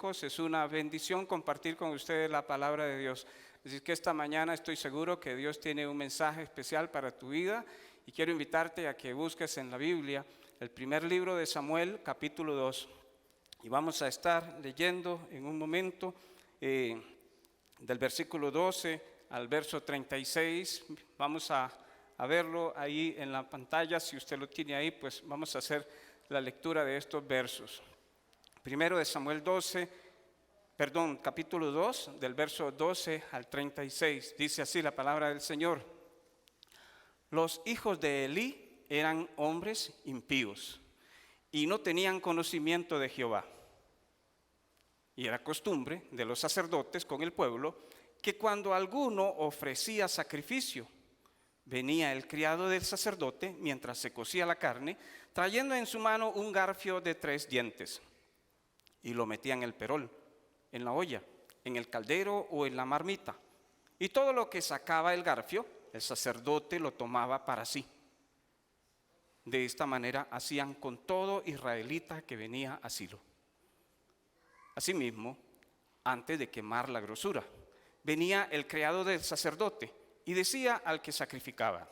católicos. Es una bendición compartir con ustedes la palabra de Dios. Así que esta mañana estoy seguro que Dios tiene un mensaje especial para tu vida y quiero invitarte a que busques en la Biblia el primer libro de Samuel, capítulo 2. Y vamos a estar leyendo en un momento del versículo 12 al verso 36. Vamos a verlo ahí en la pantalla. Si usted lo tiene ahí, pues vamos a hacer la lectura de estos versos. Primero de Samuel capítulo 2, del verso 12 al 36. Dice así la palabra del Señor. Los hijos de Elí eran hombres impíos y no tenían conocimiento de Jehová. Y era costumbre de los sacerdotes con el pueblo que cuando alguno ofrecía sacrificio, venía el criado del sacerdote mientras se cocía la carne, trayendo en su mano un garfio de 3 dientes, y lo metía en el perol, en la olla, en el caldero o en la marmita. Y todo lo que sacaba el garfio, el sacerdote lo tomaba para sí. De esta manera hacían con todo israelita que venía a Silo. Asimismo, antes de quemar la grosura, venía el criado del sacerdote y decía al que sacrificaba: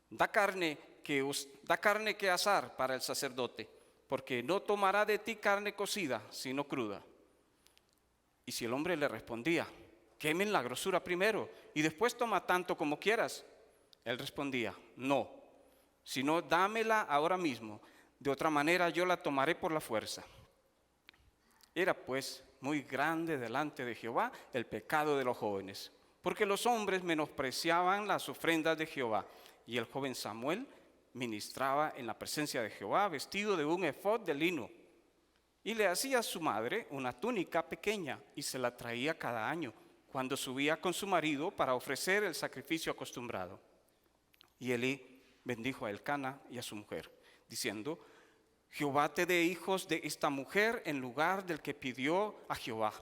da carne que asar para el sacerdote, porque no tomará de ti carne cocida, sino cruda. Y si el hombre le respondía: quemen la grosura primero y después toma tanto como quieras, él respondía: no, sino dámela ahora mismo, de otra manera yo la tomaré por la fuerza. Era pues muy grande delante de Jehová el pecado de los jóvenes, porque los hombres menospreciaban las ofrendas de Jehová. Y el joven Samuel ministraba en la presencia de Jehová vestido de un efod de lino. Y le hacía a su madre una túnica pequeña y se la traía cada año, cuando subía con su marido para ofrecer el sacrificio acostumbrado. Y Elí bendijo a Elcana y a su mujer, diciendo: Jehová te dé hijos de esta mujer en lugar del que pidió a Jehová.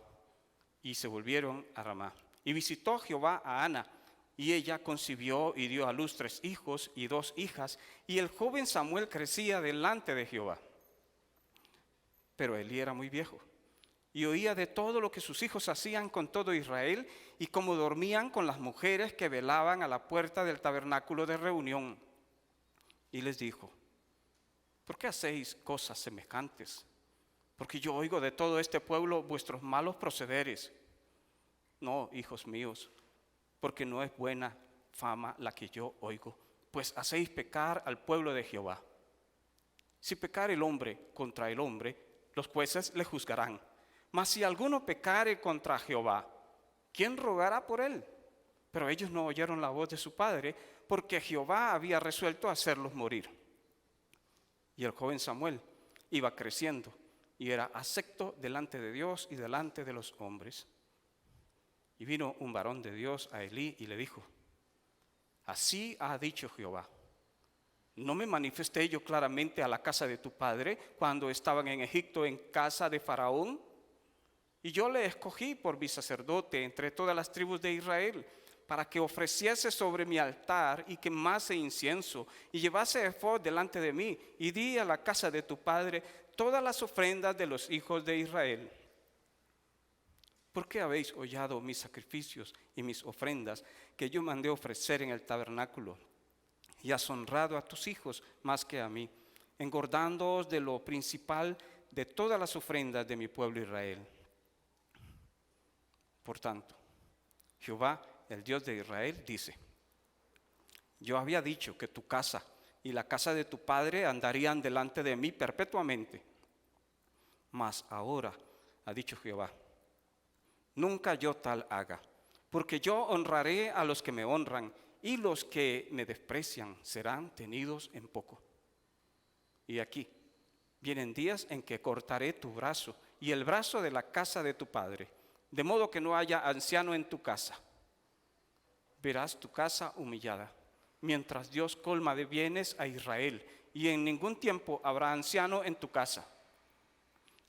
Y se volvieron a Ramá. Y visitó Jehová a Ana, y ella concibió y dio a luz 3 hijos y 2 hijas, y el joven Samuel crecía delante de Jehová. Pero Elí era muy viejo, y oía de todo lo que sus hijos hacían con todo Israel, y cómo dormían con las mujeres que velaban a la puerta del tabernáculo de reunión. Y les dijo: ¿por qué hacéis cosas semejantes? Porque yo oigo de todo este pueblo vuestros malos procederes. No, hijos míos, porque no es buena fama la que yo oigo, pues hacéis pecar al pueblo de Jehová. Si pecar el hombre contra el hombre, los jueces le juzgarán. Mas si alguno pecare contra Jehová, ¿quién rogará por él? Pero ellos no oyeron la voz de su padre, porque Jehová había resuelto hacerlos morir. Y el joven Samuel iba creciendo y era acepto delante de Dios y delante de los hombres. Y vino un varón de Dios a Elí y le dijo: así ha dicho Jehová: ¿no me manifesté yo claramente a la casa de tu padre cuando estaban en Egipto en casa de Faraón? Y yo le escogí por mi sacerdote entre todas las tribus de Israel, para que ofreciese sobre mi altar y quemase incienso y llevase efod delante de mí, y di a la casa de tu padre todas las ofrendas de los hijos de Israel. ¿Por qué habéis hollado mis sacrificios y mis ofrendas que yo mandé ofrecer en el tabernáculo? Y has honrado a tus hijos más que a mí, engordándoos de lo principal de todas las ofrendas de mi pueblo Israel. Por tanto, Jehová, el Dios de Israel, dice: yo había dicho que tu casa y la casa de tu padre andarían delante de mí perpetuamente. Mas ahora, ha dicho Jehová, nunca yo tal haga, porque yo honraré a los que me honran, y los que me desprecian serán tenidos en poco. Y aquí vienen días en que cortaré tu brazo y el brazo de la casa de tu padre, de modo que no haya anciano en tu casa. Verás tu casa humillada, mientras Dios colma de bienes a Israel, y en ningún tiempo habrá anciano en tu casa.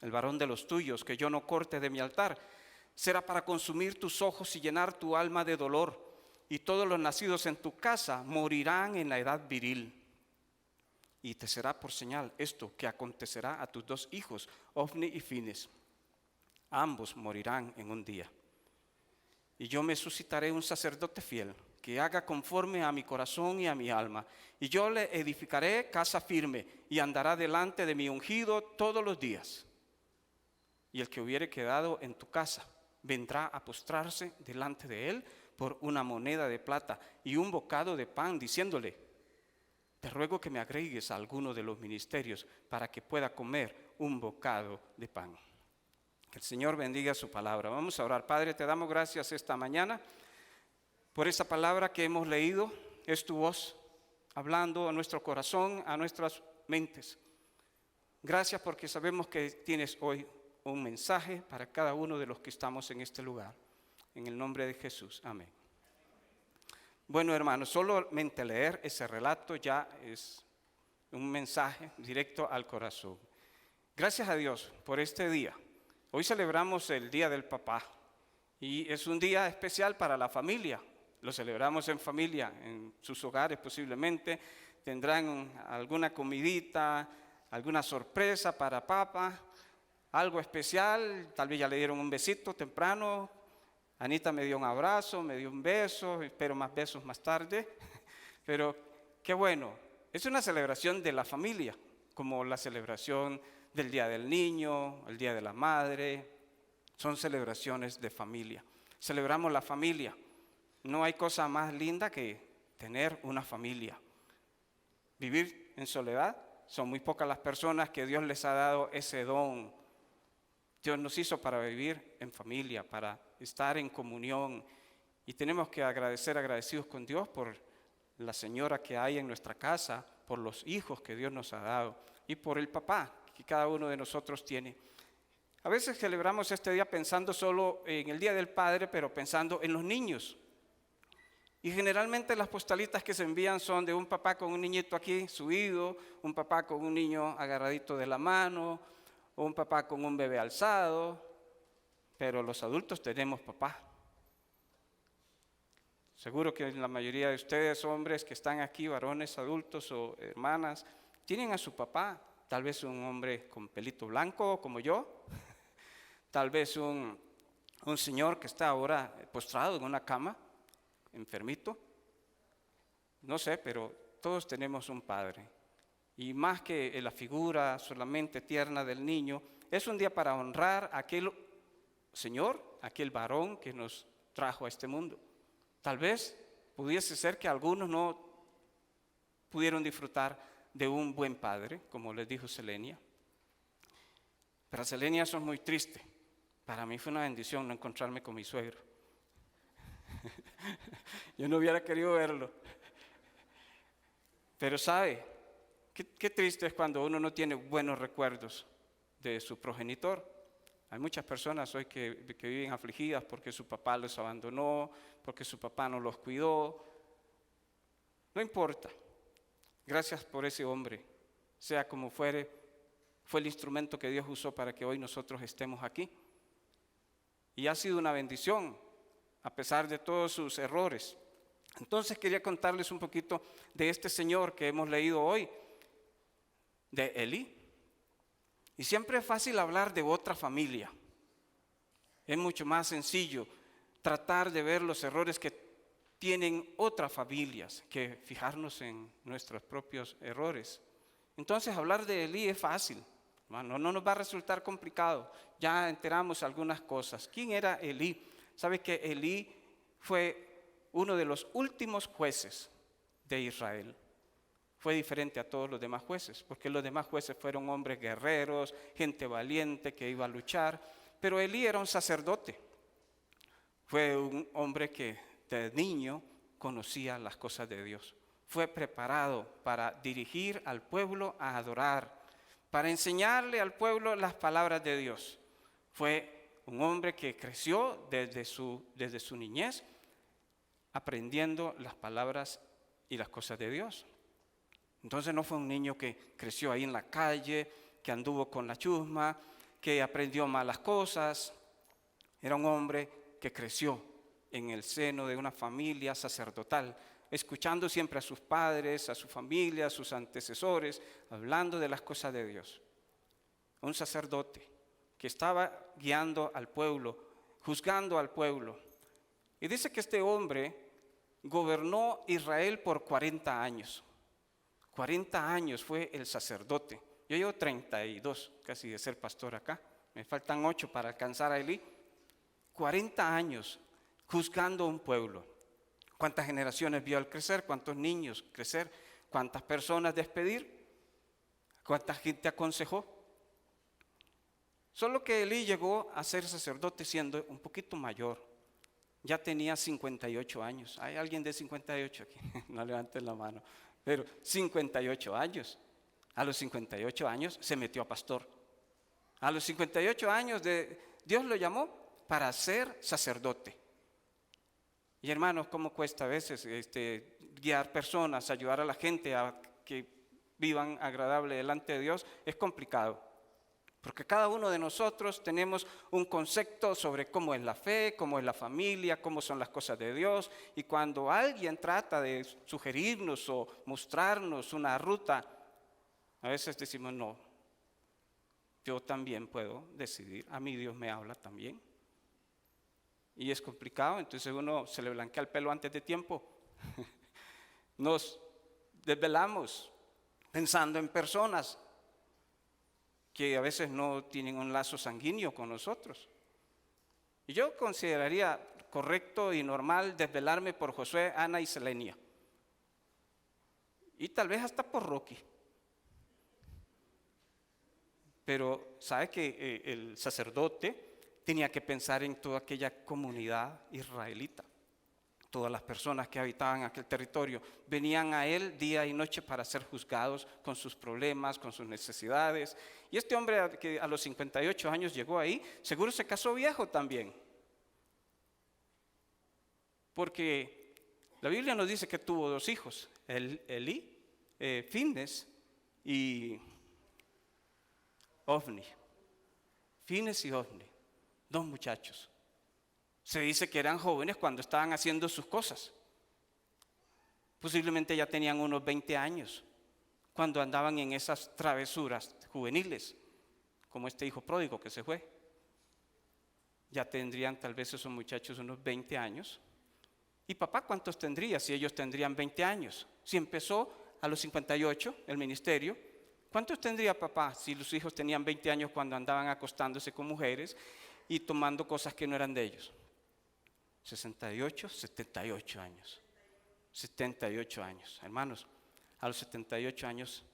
El varón de los tuyos que yo no corte de mi altar será para consumir tus ojos y llenar tu alma de dolor, y todos los nacidos en tu casa morirán en la edad viril. Y te será por señal esto que acontecerá a tus 2 hijos, Ofni y Fines. ambos morirán en un día. Y yo me suscitaré un sacerdote fiel, que haga conforme a mi corazón y a mi alma. Y yo le edificaré casa firme, y andará delante de mi ungido todos los días. Y el que hubiere quedado en tu casa, vendrá a postrarse delante de él por una moneda de plata y un bocado de pan, diciéndole: te ruego que me agregues a alguno de los ministerios para que pueda comer un bocado de pan. Que el Señor bendiga su palabra. Vamos a orar. Padre, te damos gracias esta mañana por esa palabra que hemos leído. Es tu voz hablando a nuestro corazón, a nuestras mentes. Gracias porque sabemos que tienes hoy un mensaje para cada uno de los que estamos en este lugar. En el nombre de Jesús. Amén. Bueno, hermanos, solamente leer ese relato ya es un mensaje directo al corazón. Gracias a Dios por este día. Hoy celebramos el Día del Papá y es un día especial para la familia. Lo celebramos en familia, en sus hogares posiblemente. Tendrán alguna comidita, alguna sorpresa para papá, algo especial. Tal vez ya le dieron un besito temprano. Anita me dio un abrazo, me dio un beso, espero más besos más tarde. Pero qué bueno, es una celebración de la familia, como la celebración del Día del Niño, el Día de la Madre. Son celebraciones de familia. Celebramos la familia. No hay cosa más linda que tener una familia. Vivir en soledad, son muy pocas las personas que Dios les ha dado ese don. Dios nos hizo para vivir en familia, para estar en comunión. Y tenemos que agradecidos con Dios por la señora que hay en nuestra casa, por los hijos que Dios nos ha dado y por el papá que cada uno de nosotros tiene. A veces celebramos este día pensando solo en el Día del Padre, pero pensando en los niños. Y generalmente las postalitas que se envían son de un papá con un niñito aquí subido, un papá con un niño agarradito de la mano, o un papá con un bebé alzado, pero los adultos tenemos papá. Seguro que la mayoría de ustedes, hombres que están aquí, varones, adultos o hermanas, tienen a su papá, tal vez un hombre con pelito blanco como yo, tal vez un señor que está ahora postrado en una cama, enfermito, no sé, pero todos tenemos un padre. Y más que la figura solamente tierna del niño, es un día para honrar a aquel Señor, aquel varón que nos trajo a este mundo. Tal vez pudiese ser que algunos no pudieron disfrutar de un buen padre, como les dijo Selenia. Para Selenia eso es muy triste. Para mí fue una bendición no encontrarme con mi suegro. Yo no hubiera querido verlo. Pero sabe, qué triste es cuando uno no tiene buenos recuerdos de su progenitor. Hay muchas personas hoy que viven afligidas porque su papá los abandonó, porque su papá no los cuidó. No importa. Gracias por ese hombre. Sea como fuere, fue el instrumento que Dios usó para que hoy nosotros estemos aquí. Y ha sido una bendición, a pesar de todos sus errores. Entonces quería contarles un poquito de este señor que hemos leído hoy, de Elí. Y siempre es fácil hablar de otra familia. Es mucho más sencillo tratar de ver los errores que tienen otras familias que fijarnos en nuestros propios errores. Entonces hablar de Elí es fácil, no nos va a resultar complicado. Ya enteramos algunas cosas. ¿Quién era Elí? ¿Sabe que Elí fue uno de los últimos jueces de Israel? Fue diferente a todos los demás jueces, porque los demás jueces fueron hombres guerreros, gente valiente que iba a luchar, pero Elí era un sacerdote. Fue un hombre que de niño conocía las cosas de Dios. Fue preparado para dirigir al pueblo a adorar, para enseñarle al pueblo las palabras de Dios. Fue un hombre que creció desde su niñez, aprendiendo las palabras y las cosas de Dios. Entonces no fue un niño que creció ahí en la calle, que anduvo con la chusma, que aprendió malas cosas. Era un hombre que creció en el seno de una familia sacerdotal, escuchando siempre a sus padres, a su familia, a sus antecesores, hablando de las cosas de Dios. Un sacerdote, que estaba guiando al pueblo, juzgando al pueblo. Y dice que este hombre gobernó Israel por 40 años. 40 años fue el sacerdote. Yo llevo 32 casi de ser pastor acá. Me faltan 8 para alcanzar a Elí. 40 años juzgando un pueblo. ¿Cuántas generaciones vio al crecer? ¿Cuántos niños crecer? ¿Cuántas personas despedir? ¿Cuánta gente aconsejó? Solo que Elí llegó a ser sacerdote siendo un poquito mayor. Ya tenía 58 años. ¿Hay alguien de 58 aquí? No levanten la mano. Pero 58 años. A los 58 años se metió a pastor. A los 58 años Dios lo llamó para ser sacerdote. Y hermanos, ¿cómo cuesta a veces guiar personas, ayudar a la gente a que vivan agradable delante de Dios? Es complicado. Porque cada uno de nosotros tenemos un concepto sobre cómo es la fe, cómo es la familia, cómo son las cosas de Dios. Y cuando alguien trata de sugerirnos o mostrarnos una ruta, a veces decimos no, yo también puedo decidir, a mí Dios me habla también. Y es complicado, entonces uno se le blanquea el pelo antes de tiempo. Nos desvelamos pensando en personas que a veces no tienen un lazo sanguíneo con nosotros. Y yo consideraría correcto y normal desvelarme por Josué, Ana y Selenia. Y tal vez hasta por Rocky. Pero sabe que el sacerdote tenía que pensar en toda aquella comunidad israelita. Todas las personas que habitaban aquel territorio venían a él día y noche para ser juzgados con sus problemas, con sus necesidades. Y este hombre que a los 58 años llegó ahí, seguro se casó viejo también. Porque la Biblia nos dice que tuvo 2 hijos, Elí, Fines y Ofni. Fines y Ofni, 2 muchachos. Se dice que eran jóvenes cuando estaban haciendo sus cosas. Posiblemente ya tenían unos 20 años cuando andaban en esas travesuras juveniles, como este hijo pródigo que se fue. Ya tendrían tal vez esos muchachos unos 20 años. ¿Y papá cuántos tendría si ellos tendrían 20 años? Si empezó a los 58 el ministerio, ¿cuántos tendría papá si los hijos tenían 20 años cuando andaban acostándose con mujeres y tomando cosas que no eran de ellos? 68, 78 años. 78 años. Hermanos, a los 78 años,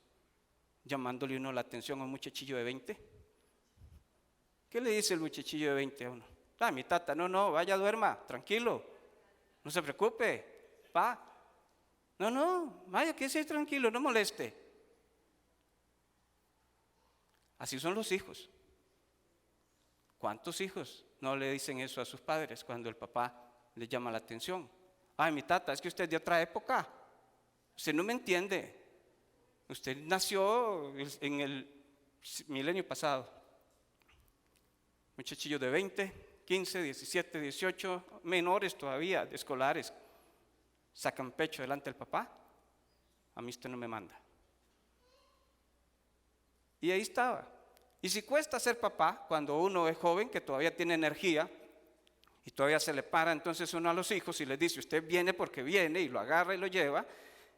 llamándole uno la atención a un muchachillo de 20. ¿Qué le dice el muchachillo de 20 a uno? Mi tata, no, vaya, duerma, tranquilo. No se preocupe, pa. No, vaya, quédese tranquilo, no moleste. Así son los hijos. ¿Cuántos hijos no le dicen eso a sus padres cuando el papá les llama la atención? Mi tata, es que usted es de otra época. Usted no me entiende. Usted nació en el milenio pasado. Muchachillos de 20, 15, 17, 18, menores todavía, de escolares, sacan pecho delante del papá. A mí usted no me manda. Y ahí estaba. Y si cuesta ser papá cuando uno es joven, que todavía tiene energía y todavía se le para entonces uno a los hijos y les dice, usted viene porque viene, y lo agarra y lo lleva.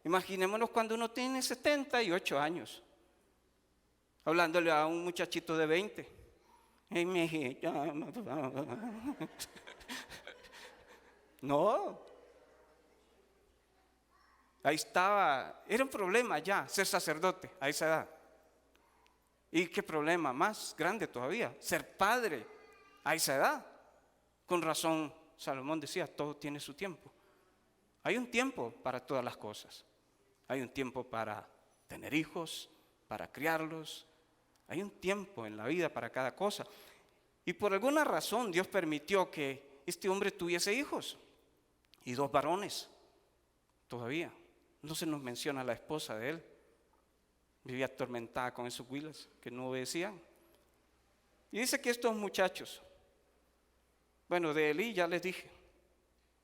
Imaginémonos cuando uno tiene 78 años, hablándole a un muchachito de 20. ¡Ay, mi hijita! No. Ahí estaba, era un problema ya ser sacerdote a esa edad. Y qué problema más grande todavía, ser padre a esa edad. Con razón, Salomón decía, todo tiene su tiempo. Hay un tiempo para todas las cosas. Hay un tiempo para tener hijos, para criarlos. Hay un tiempo en la vida para cada cosa. Y por alguna razón Dios permitió que este hombre tuviese hijos. Y 2 varones, todavía. No se nos menciona la esposa de él. Vivía atormentada con esos huilas que no obedecían. Y dice que estos muchachos, bueno, de Elí ya les dije,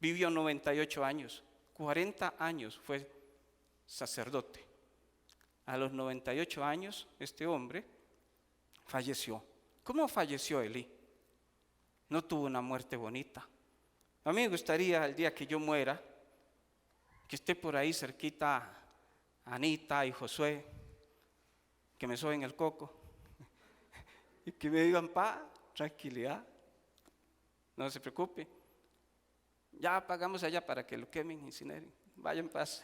vivió 98 años, 40 años fue sacerdote. A los 98 años este hombre falleció. ¿Cómo falleció Elí? No tuvo una muerte bonita. A mí me gustaría el día que yo muera, que esté por ahí cerquita Anita y Josué, que me soben el coco y que me digan paz, tranquilidad, no se preocupe. Ya pagamos allá para que lo quemen, incineren, vaya en paz.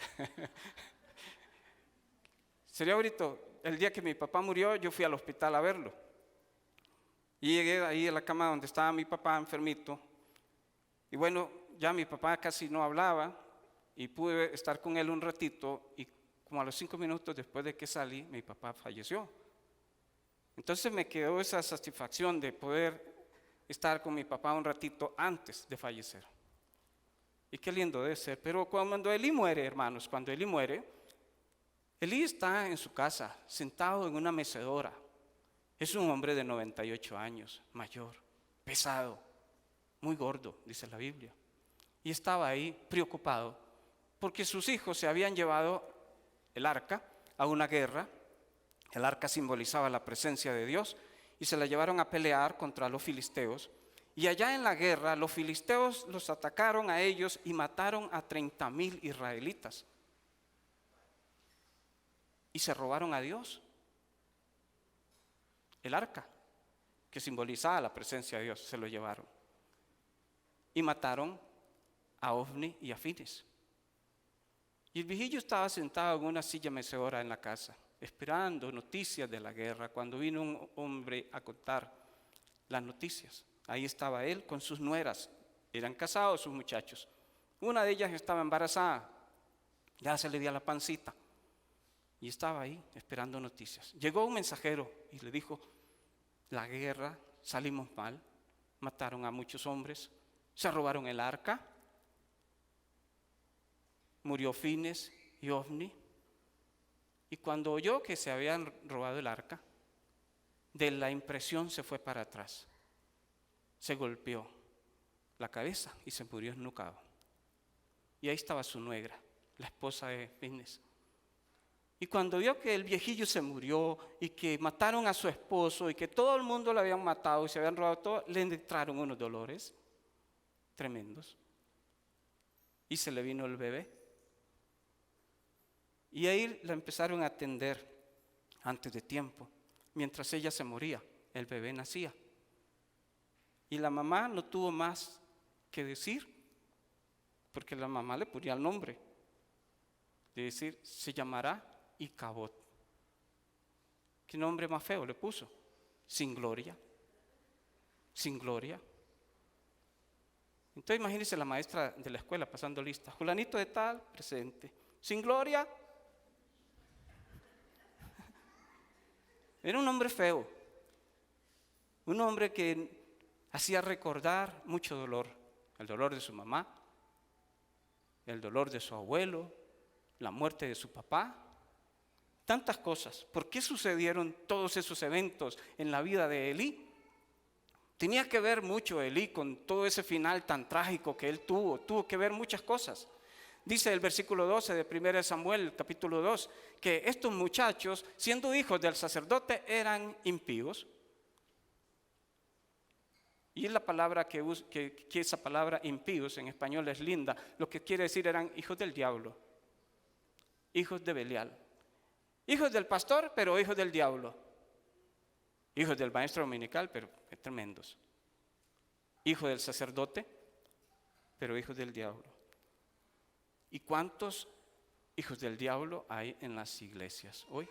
Sería bonito, el día que mi papá murió, yo fui al hospital a verlo. Y llegué ahí a la cama donde estaba mi papá enfermito. Y bueno, ya mi papá casi no hablaba y pude estar con él un ratito y como a los 5 minutos después de que salí, mi papá falleció. Entonces me quedó esa satisfacción de poder estar con mi papá un ratito antes de fallecer. Y qué lindo debe ser. Pero cuando Elí muere, hermanos, cuando Elí muere, Elí está en su casa, sentado en una mecedora. Es un hombre de 98 años, mayor, pesado, muy gordo, dice la Biblia. Y estaba ahí preocupado porque sus hijos se habían llevado el arca a una guerra. El arca simbolizaba la presencia de Dios y se la llevaron a pelear contra los filisteos. Y allá en la guerra los filisteos los atacaron a ellos y mataron a 30,000 israelitas. Y se robaron a Dios. El arca, que simbolizaba la presencia de Dios, se lo llevaron. Y mataron a Ofni y a Fines. Y el viejillo estaba sentado en una silla mecedora en la casa, esperando noticias de la guerra, cuando vino un hombre a contar las noticias. Ahí estaba él con sus nueras, eran casados sus muchachos. Una de ellas estaba embarazada, ya se le dio la pancita, y estaba ahí esperando noticias. Llegó un mensajero y le dijo: la guerra, salimos mal, mataron a muchos hombres, se robaron el arca, murió Fines y Ofni. Y cuando oyó que se habían robado el arca, de la impresión se fue para atrás, se golpeó la cabeza y se murió esnucado. Y ahí estaba su nuera, la esposa de Fines. Y cuando vio que el viejillo se murió y que mataron a su esposo y que todo el mundo lo habían matado y se habían robado todo, le entraron unos dolores tremendos. Y se le vino el bebé. Y ahí la empezaron a atender antes de tiempo. Mientras ella se moría, el bebé nacía. Y la mamá no tuvo más que decir, porque la mamá le ponía el nombre. De decir, se llamará Icabod. ¿Qué nombre más feo le puso? Sin gloria. Sin gloria. Entonces imagínense la maestra de la escuela pasando lista. Fulanito de tal, presente. Sin gloria. Era un hombre feo. Un hombre que hacía recordar mucho dolor. El dolor de su mamá, el dolor de su abuelo, la muerte de su papá. Tantas cosas. ¿Por qué sucedieron todos esos eventos en la vida de Elí? Tenía que ver mucho Elí con todo ese final tan trágico que él tuvo. Tuvo que ver muchas cosas. Dice el versículo 12 de 1 Samuel, capítulo 2, que estos muchachos, siendo hijos del sacerdote, eran impíos. Y es la palabra que esa palabra impíos en español es linda. Lo que quiere decir eran hijos del diablo, hijos de Belial. Hijos del pastor, pero hijos del diablo. Hijos del maestro dominical, pero qué tremendos. Hijos del sacerdote, pero hijos del diablo. ¿Y cuántos hijos del diablo hay en las iglesias hoy?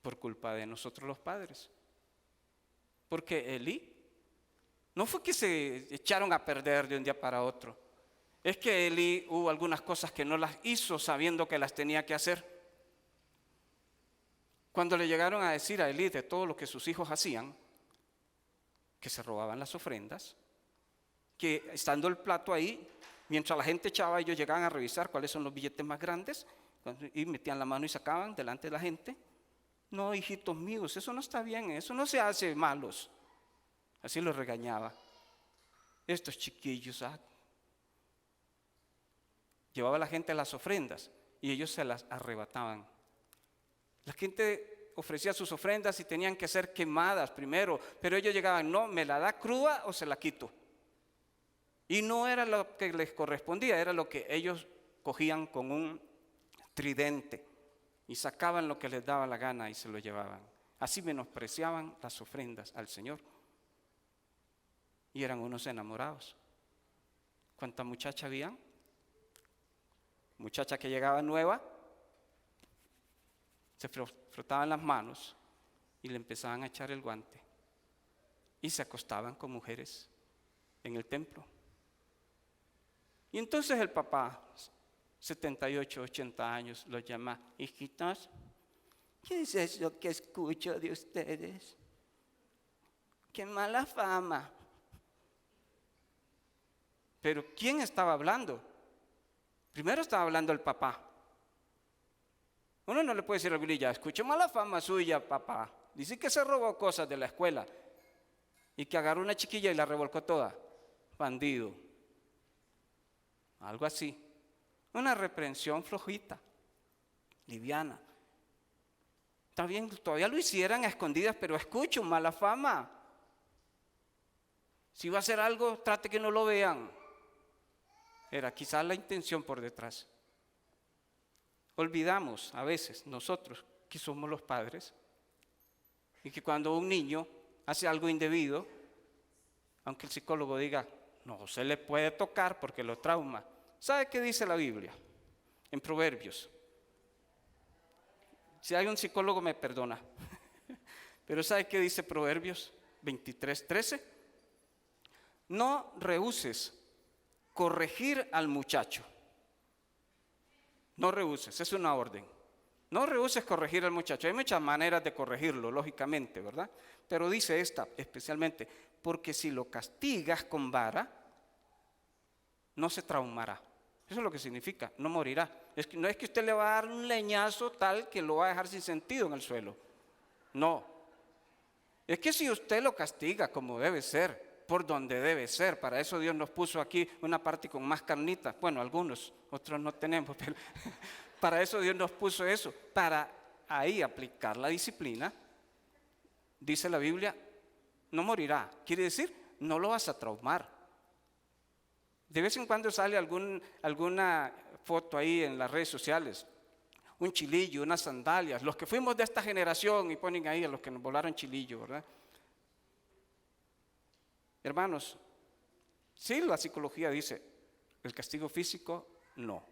Por culpa de nosotros los padres. Porque Elí no fue que se echaron a perder de un día para otro. Es que Elí hubo algunas cosas que no las hizo sabiendo que las tenía que hacer. Cuando le llegaron a decir a Elí de todo lo que sus hijos hacían, que se robaban las ofrendas, que estando el plato ahí, mientras la gente echaba, ellos llegaban a revisar cuáles son los billetes más grandes y metían la mano y sacaban delante de la gente. No, hijitos míos, eso no está bien, eso no se hace malos. Así los regañaba. Estos chiquillos, llevaba la gente las ofrendas y ellos se las arrebataban. La gente ofrecía sus ofrendas y tenían que ser quemadas primero, pero ellos llegaban, no, ¿me la da cruda o se la quito? Y no era lo que les correspondía, era lo que ellos cogían con un tridente y sacaban lo que les daba la gana y se lo llevaban. Así menospreciaban las ofrendas al Señor. Y eran unos enamorados. ¿Cuánta muchacha había? Muchacha que llegaba nueva, se frotaban las manos y le empezaban a echar el guante. Y se acostaban con mujeres en el templo. Y entonces el papá, 78, 80 años, los llama, hijitos, ¿qué es eso que escucho de ustedes? ¡Qué mala fama! Pero ¿quién estaba hablando? Primero estaba hablando el papá. Uno no le puede decir a Aguililla, escuché mala fama suya, papá. Dice que se robó cosas de la escuela y que agarró una chiquilla y la revolcó toda. Bandido. Algo así. Una reprensión flojita, liviana. Está bien, todavía lo hicieran a escondidas, pero escucho mala fama. Si va a hacer algo, trate que no lo vean. Era quizás la intención por detrás. Olvidamos a veces nosotros que somos los padres y que cuando un niño hace algo indebido, aunque el psicólogo diga, no se le puede tocar porque lo trauma. ¿Sabe qué dice la Biblia? En Proverbios. Si hay un psicólogo me perdona. Pero ¿sabe qué dice Proverbios 23:13? No rehúses corregir al muchacho. No rehúses, es una orden. No rehúses corregir al muchacho. Hay muchas maneras de corregirlo, lógicamente, ¿verdad? Pero dice esta especialmente, porque si lo castigas con vara, no se traumará. Eso es lo que significa, no morirá. No es que usted le va a dar un leñazo tal que lo va a dejar sin sentido en el suelo. No. Es que si usted lo castiga como debe ser, por donde debe ser, para eso Dios nos puso aquí una parte con más carnitas. Bueno, algunos, otros no tenemos, pero para eso Dios nos puso eso, para ahí aplicar la disciplina. Dice la Biblia, no morirá. Quiere decir, no lo vas a traumar. De vez en cuando sale alguna foto ahí en las redes sociales, un chilillo, unas sandalias, los que fuimos de esta generación y ponen ahí a los que nos volaron chilillo, ¿verdad? Hermanos, sí, la psicología dice, el castigo físico, no.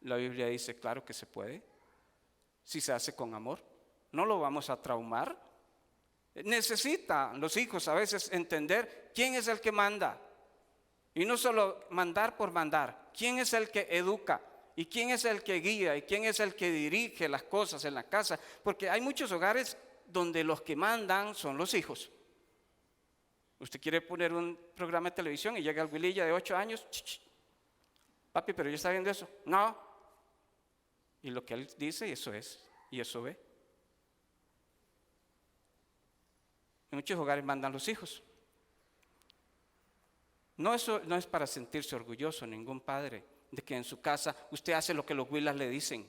La Biblia dice, claro que se puede, si se hace con amor, no lo vamos a traumar. Necesitan los hijos a veces entender quién es el que manda. Y no solo mandar por mandar, quién es el que educa y quién es el que guía y quién es el que dirige las cosas en la casa. Porque hay muchos hogares donde los que mandan son los hijos. Usted quiere poner un programa de televisión y llega el Wililla de 8 años, papi, pero ¿ya está viendo eso? No. Y lo que él dice, eso es, y eso ve. En muchos hogares mandan los hijos. No, eso no es para sentirse orgulloso ningún padre de que en su casa usted hace lo que los Willas le dicen.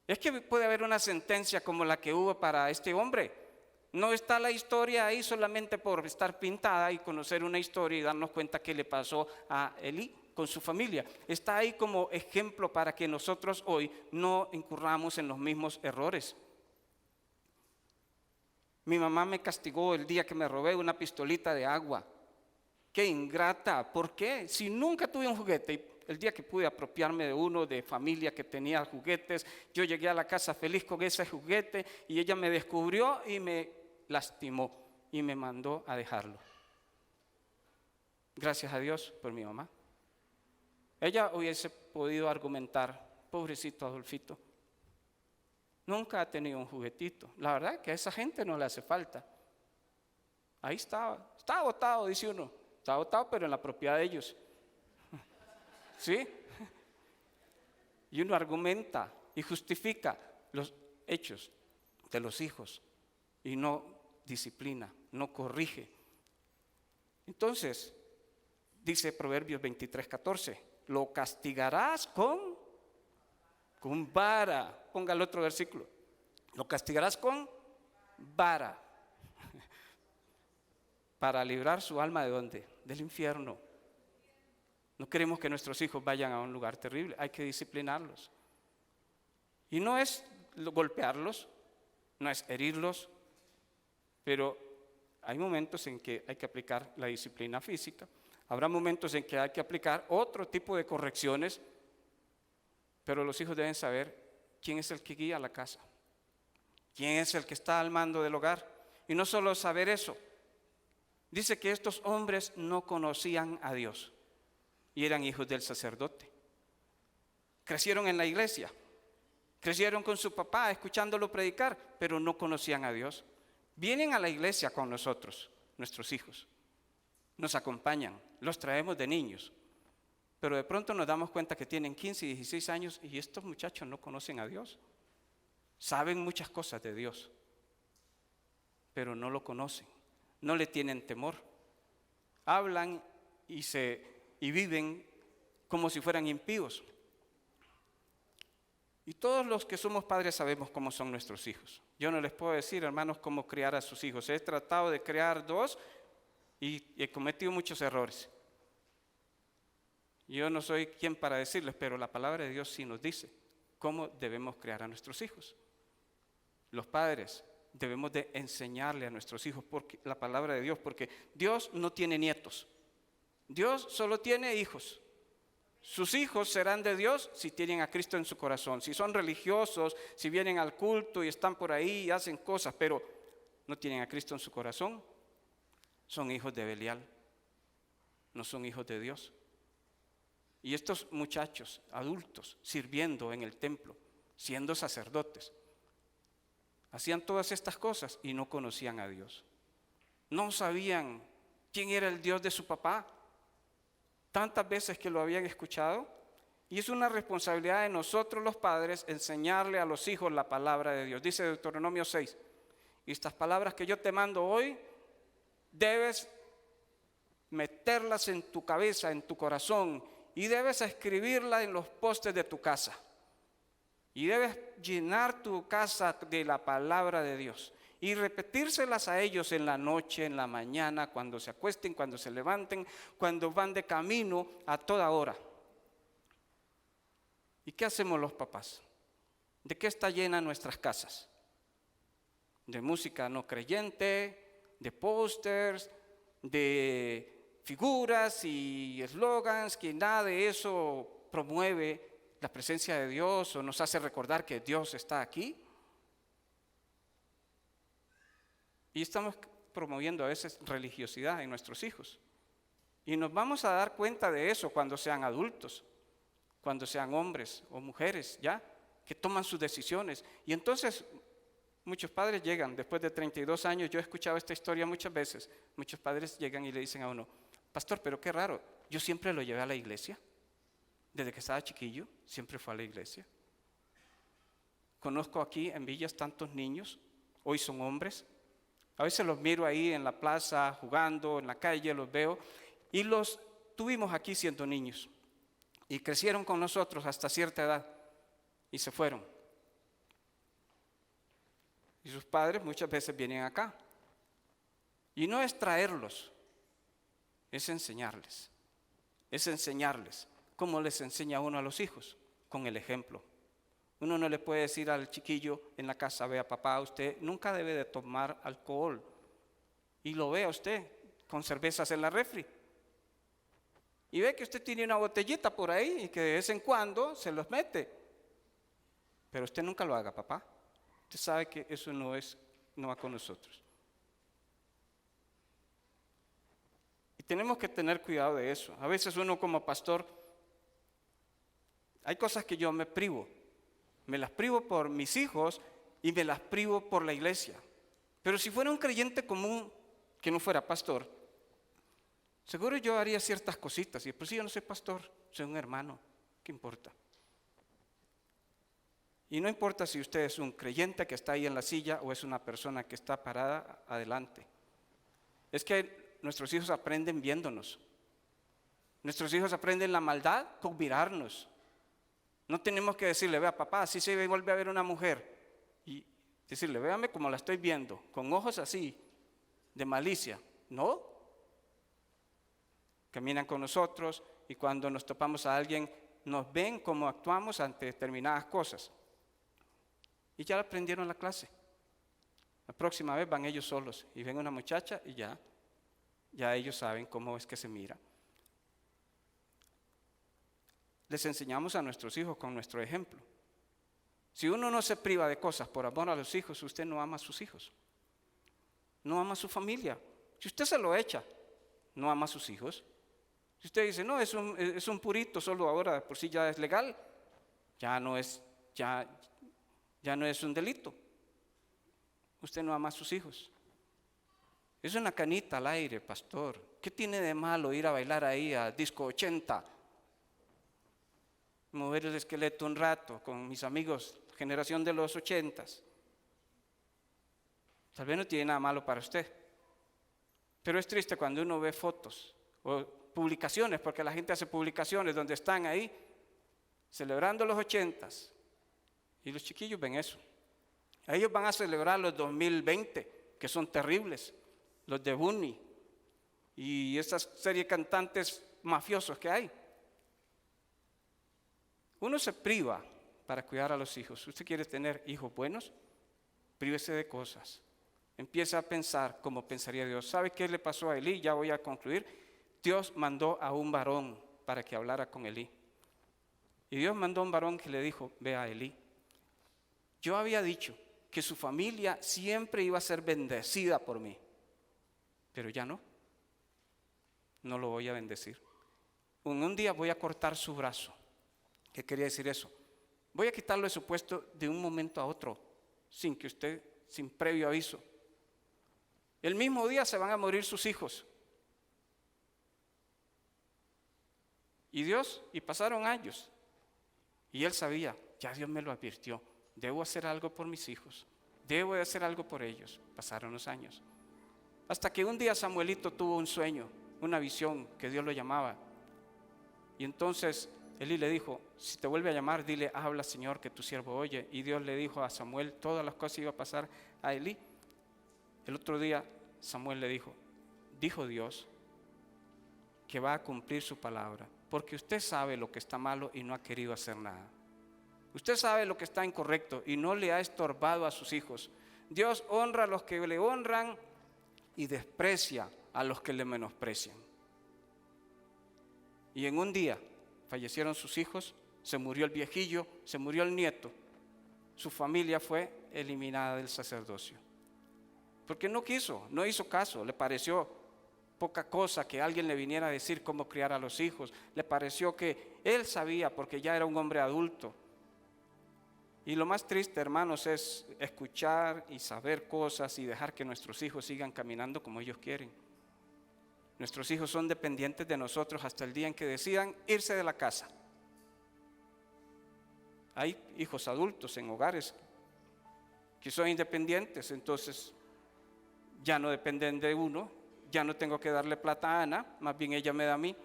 Es que puede haber una sentencia como la que hubo para este hombre. No está la historia ahí solamente por estar pintada y conocer una historia y darnos cuenta qué le pasó a Elí con su familia. Está ahí como ejemplo para que nosotros hoy no incurramos en los mismos errores. Mi mamá me castigó el día que me robé una pistolita de agua. ¡Qué ingrata! ¿Por qué? Si nunca tuve un juguete, y el día que pude apropiarme de uno de familia que tenía juguetes, yo llegué a la casa feliz con ese juguete y ella me descubrió y me lastimó y me mandó a dejarlo. Gracias a Dios por mi mamá. Ella hubiese podido argumentar, pobrecito Adolfito, nunca ha tenido un juguetito. La verdad que a esa gente no le hace falta. Ahí estaba botado, dice uno. Está botado, pero en la propiedad de ellos. ¿Sí? Y uno argumenta y justifica los hechos de los hijos y no disciplina, no corrige. Entonces, dice Proverbios 23:14, lo castigarás con vara. Ponga el otro versículo. Lo castigarás con vara. Para librar su alma ¿de dónde? Del infierno. No queremos que nuestros hijos vayan a un lugar terrible, hay que disciplinarlos. Y no es golpearlos, no es herirlos, pero hay momentos en que hay que aplicar la disciplina física, habrá momentos en que hay que aplicar otro tipo de correcciones, pero los hijos deben saber quién es el que guía la casa, quién es el que está al mando del hogar. Y no solo saber eso, dice que estos hombres no conocían a Dios y eran hijos del sacerdote. Crecieron en la iglesia, crecieron con su papá escuchándolo predicar, pero no conocían a Dios. Vienen a la iglesia con nosotros, nuestros hijos, nos acompañan, los traemos de niños, pero de pronto nos damos cuenta que tienen 15 y 16 años y estos muchachos no conocen a Dios. Saben muchas cosas de Dios, pero no lo conocen, no le tienen temor. Hablan y viven como si fueran impíos. Y todos los que somos padres sabemos cómo son nuestros hijos. Yo no les puedo decir, hermanos, cómo criar a sus hijos. He tratado de criar dos y he cometido muchos errores. Yo no soy quien para decirles, pero la palabra de Dios sí nos dice cómo debemos criar a nuestros hijos. Los padres debemos de enseñarle a nuestros hijos la palabra de Dios, porque Dios no tiene nietos. Dios solo tiene hijos. Sus hijos serán de Dios si tienen a Cristo en su corazón. Si son religiosos, si vienen al culto y están por ahí y hacen cosas, pero no tienen a Cristo en su corazón, son hijos de Belial, no son hijos de Dios. Y estos muchachos adultos sirviendo en el templo, siendo sacerdotes, hacían todas estas cosas y no conocían a Dios. No sabían quién era el Dios de su papá. Tantas veces que lo habían escuchado, y es una responsabilidad de nosotros los padres enseñarle a los hijos la palabra de Dios. Dice Deuteronomio 6, y estas palabras que yo te mando hoy, debes meterlas en tu cabeza, en tu corazón, y debes escribirlas en los postes de tu casa, y debes llenar tu casa de la palabra de Dios, y repetírselas a ellos en la noche, en la mañana, cuando se acuesten, cuando se levanten, cuando van de camino, a toda hora. ¿Y qué hacemos los papás? ¿De qué está llena nuestras casas? De música no creyente, de pósters, de figuras y eslogans, que nada de eso promueve la presencia de Dios o nos hace recordar que Dios está aquí. Y estamos promoviendo a veces religiosidad en nuestros hijos. Y nos vamos a dar cuenta de eso cuando sean adultos, cuando sean hombres o mujeres, ya, que toman sus decisiones. Y entonces muchos padres llegan, después de 32 años, yo he escuchado esta historia muchas veces, muchos padres llegan y le dicen a uno, pastor, pero qué raro, yo siempre lo llevé a la iglesia, desde que estaba chiquillo, siempre fue a la iglesia. Conozco aquí en Villas tantos niños, hoy son hombres. A veces los miro ahí en la plaza, jugando, en la calle, los veo. Y los tuvimos aquí siendo niños. Y crecieron con nosotros hasta cierta edad. Y se fueron. Y sus padres muchas veces vienen acá. Y no es traerlos, es enseñarles. Es enseñarles. ¿Cómo les enseña uno a los hijos? Con el ejemplo. Uno no le puede decir al chiquillo en la casa, vea papá, usted nunca debe de tomar alcohol. Y lo vea usted con cervezas en la refri. Y ve que usted tiene una botellita por ahí y que de vez en cuando se los mete. Pero usted nunca lo haga, papá. Usted sabe que eso no va con nosotros. Y tenemos que tener cuidado de eso. A veces uno como pastor, hay cosas que yo me privo. Me las privo por mis hijos y me las privo por la iglesia. Pero si fuera un creyente común que no fuera pastor, seguro yo haría ciertas cositas. Y pues si yo no soy pastor, soy un hermano, ¿qué importa? Y no importa si usted es un creyente que está ahí en la silla o es una persona que está parada adelante. Es que nuestros hijos aprenden viéndonos. Nuestros hijos aprenden la maldad con mirarnos. No tenemos que decirle, vea papá, si se vuelve a ver una mujer y Decirle, véame como la estoy viendo, con ojos así, de malicia. No. Caminan con nosotros y cuando nos topamos a alguien, nos ven cómo actuamos ante determinadas cosas. Y ya aprendieron la clase. La próxima vez van ellos solos y ven una muchacha y ya ellos saben cómo es que se mira. Les enseñamos a nuestros hijos con nuestro ejemplo. Si uno no se priva de cosas por amor a los hijos, usted no ama a sus hijos. No ama a su familia. Si usted se lo echa, no ama a sus hijos. Si usted dice, no, es un purito, solo ahora por sí ya es legal, ya no es un delito. Usted no ama a sus hijos. Es una canita al aire, pastor. ¿Qué tiene de malo ir a bailar ahí a disco 80? Mover el esqueleto un rato con mis amigos, generación de los 80s. Tal vez no tiene nada malo para usted. Pero es triste cuando uno ve fotos o publicaciones, porque la gente hace publicaciones donde están ahí celebrando los 80s. Y los chiquillos ven eso. Ellos van a celebrar los 2020, que son terribles, los de Bunny y esas series de cantantes mafiosos que hay. Uno se priva para cuidar a los hijos. ¿Usted quiere tener hijos buenos? Prívese de cosas. Empieza a pensar como pensaría Dios. ¿Sabe qué le pasó a Elí? Ya voy a concluir. Dios mandó a un varón para que hablara con Elí. Y Dios mandó a un varón que le dijo, ve a Elí. Yo había dicho que su familia siempre iba a ser bendecida por mí, pero ya no lo voy a bendecir. Un día voy a cortar su brazo. ¿Qué quería decir eso? Voy a quitarlo de su puesto de un momento a otro, sin previo aviso. El mismo día se van a morir sus hijos. Y pasaron años, y él sabía, ya Dios me lo advirtió. Debo hacer algo por mis hijos. Debo de hacer algo por ellos. Pasaron los años. Hasta que un día Samuelito tuvo un sueño, una visión que Dios lo llamaba. Y entonces Elí le dijo, si te vuelve a llamar, dile, habla Señor, que tu siervo oye. Y Dios le dijo a Samuel todas las cosas que iba a pasar a Elí. El otro día Samuel le dijo Dios que va a cumplir su palabra, porque usted sabe lo que está malo y no ha querido hacer nada. Usted sabe lo que está incorrecto y no le ha estorbado a sus hijos. Dios honra a los que le honran y desprecia a los que le menosprecian. Y en un día fallecieron sus hijos, se murió el viejillo, se murió el nieto. Su familia fue eliminada del sacerdocio. Porque no hizo caso, le pareció poca cosa que alguien le viniera a decir cómo criar a los hijos. Le pareció que él sabía porque ya era un hombre adulto. Y lo más triste, hermanos, es escuchar y saber cosas y dejar que nuestros hijos sigan caminando como ellos quieren. Nuestros hijos son dependientes de nosotros hasta el día en que decidan irse de la casa. Hay hijos adultos en hogares que son independientes, entonces ya no dependen de uno, ya no tengo que darle plata a Ana, más bien ella me da a mí.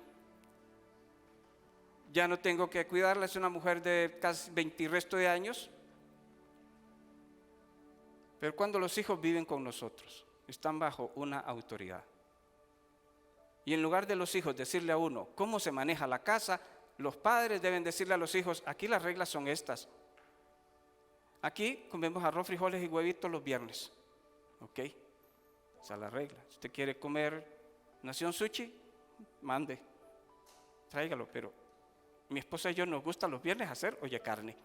Ya no tengo que cuidarla, es una mujer de casi 20 y resto de años. Pero cuando los hijos viven con nosotros, están bajo una autoridad. Y en lugar de los hijos decirle a uno cómo se maneja la casa, los padres deben decirle a los hijos, aquí las reglas son estas. Aquí comemos arroz, frijoles y huevitos los viernes. ¿Ok? Esa es la regla. Si usted quiere comer nación sushi, mande, tráigalo, pero mi esposa y yo nos gusta los viernes hacer carne.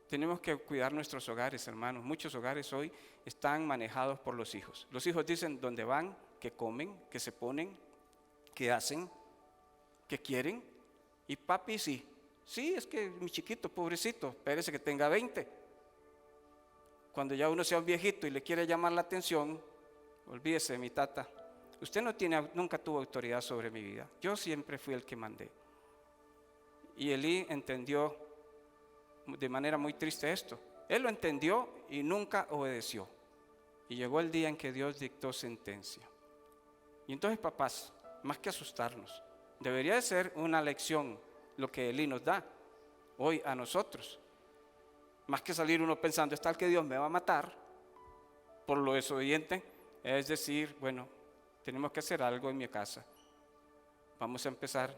Tenemos que cuidar nuestros hogares, hermanos. Muchos hogares hoy están manejados por los hijos. Los hijos dicen dónde van, qué comen, qué se ponen, qué hacen, qué quieren. Y papi sí, es que mi chiquito, pobrecito, espérese que tenga 20. Cuando ya uno sea un viejito y le quiere llamar la atención, olvídese de mi tata. Usted nunca tuvo autoridad sobre mi vida. Yo siempre fui el que mandé. Y Elí entendió de manera muy triste esto. Él lo entendió y nunca obedeció. Y llegó el día en que Dios dictó sentencia. Y entonces, papás, más que asustarnos, debería de ser una lección lo que Elí nos da hoy a nosotros. Más que salir uno pensando, está el que Dios me va a matar por lo desobediente, es decir, bueno, tenemos que hacer algo en mi casa. Vamos a empezar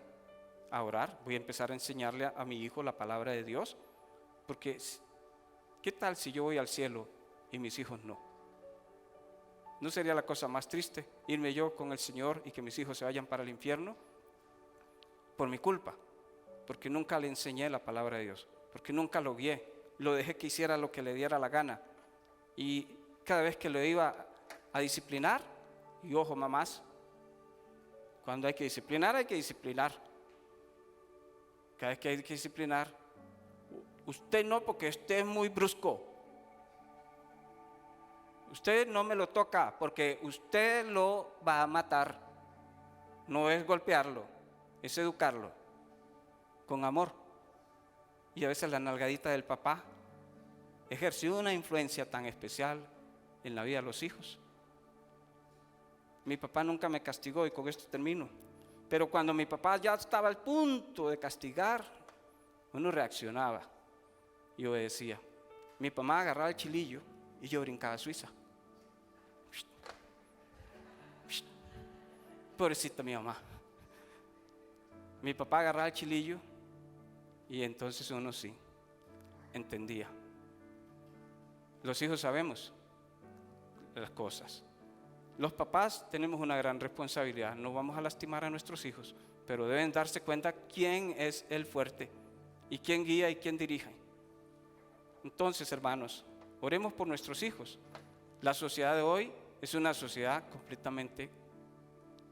a orar, voy a empezar a enseñarle a mi hijo la palabra de Dios, porque ¿qué tal si yo voy al cielo y mis hijos no? ¿No sería la cosa más triste irme yo con el Señor y que mis hijos se vayan para el infierno? Por mi culpa, porque nunca le enseñé la palabra de Dios, porque nunca lo guié, lo dejé que hiciera lo que le diera la gana. Y cada vez que lo iba a disciplinar, y ojo mamás, cuando hay que disciplinar, hay que disciplinar. Cada vez que hay que disciplinar, usted no, porque usted es muy brusco. Usted no me lo toca porque usted lo va a matar. No es golpearlo, es educarlo con amor. Y a veces la nalgadita del papá ejerció una influencia tan especial en la vida de los hijos. Mi papá nunca me castigó, y con esto termino. Pero cuando mi papá ya estaba al punto de castigar, uno reaccionaba y obedecía. Mi papá agarraba el chilillo y yo brincaba a Suiza. Pobrecita mi mamá. Mi papá agarraba el chilillo y entonces uno sí entendía. Los hijos sabemos las cosas. Los papás tenemos una gran responsabilidad. No vamos a lastimar a nuestros hijos, pero deben darse cuenta quién es el fuerte y quién guía y quién dirige. Entonces, hermanos, oremos por nuestros hijos. La sociedad de hoy es una sociedad completamente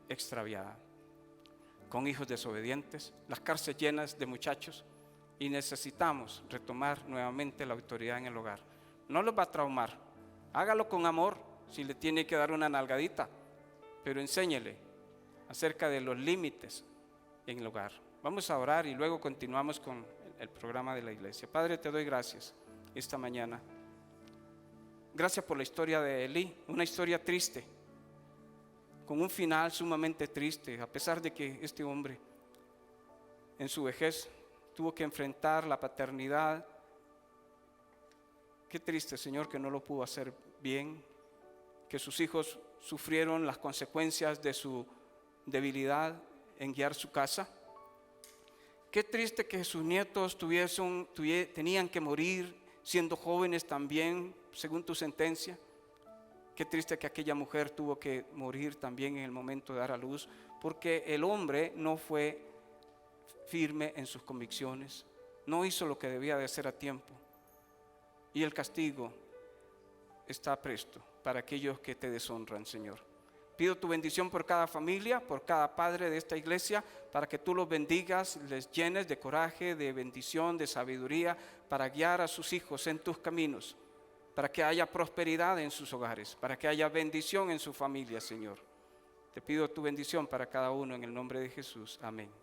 extraviada, con hijos desobedientes, las cárceles llenas de muchachos, y necesitamos retomar nuevamente la autoridad en el hogar. No los va a traumar, hágalo con amor, si le tiene que dar una nalgadita, pero enséñele acerca de los límites en el hogar. Vamos a orar y luego continuamos con el programa de la iglesia. Padre, te doy gracias esta mañana. Gracias por la historia de Elí, una historia triste, con un final sumamente triste, a pesar de que este hombre en su vejez tuvo que enfrentar la paternidad. Qué triste, Señor, que no lo pudo hacer bien, que sus hijos sufrieron las consecuencias de su debilidad en guiar su casa. Qué triste que sus nietos tenían que morir siendo jóvenes también, según tu sentencia. Qué triste que aquella mujer tuvo que morir también en el momento de dar a luz, porque el hombre no fue firme en sus convicciones, no hizo lo que debía de hacer a tiempo. Y el castigo está presto para aquellos que te deshonran, Señor. Pido tu bendición por cada familia, por cada padre de esta iglesia, para que tú los bendigas, les llenes de coraje, de bendición, de sabiduría, para guiar a sus hijos en tus caminos, para que haya prosperidad en sus hogares, para que haya bendición en su familia, Señor. Te pido tu bendición para cada uno en el nombre de Jesús. Amén.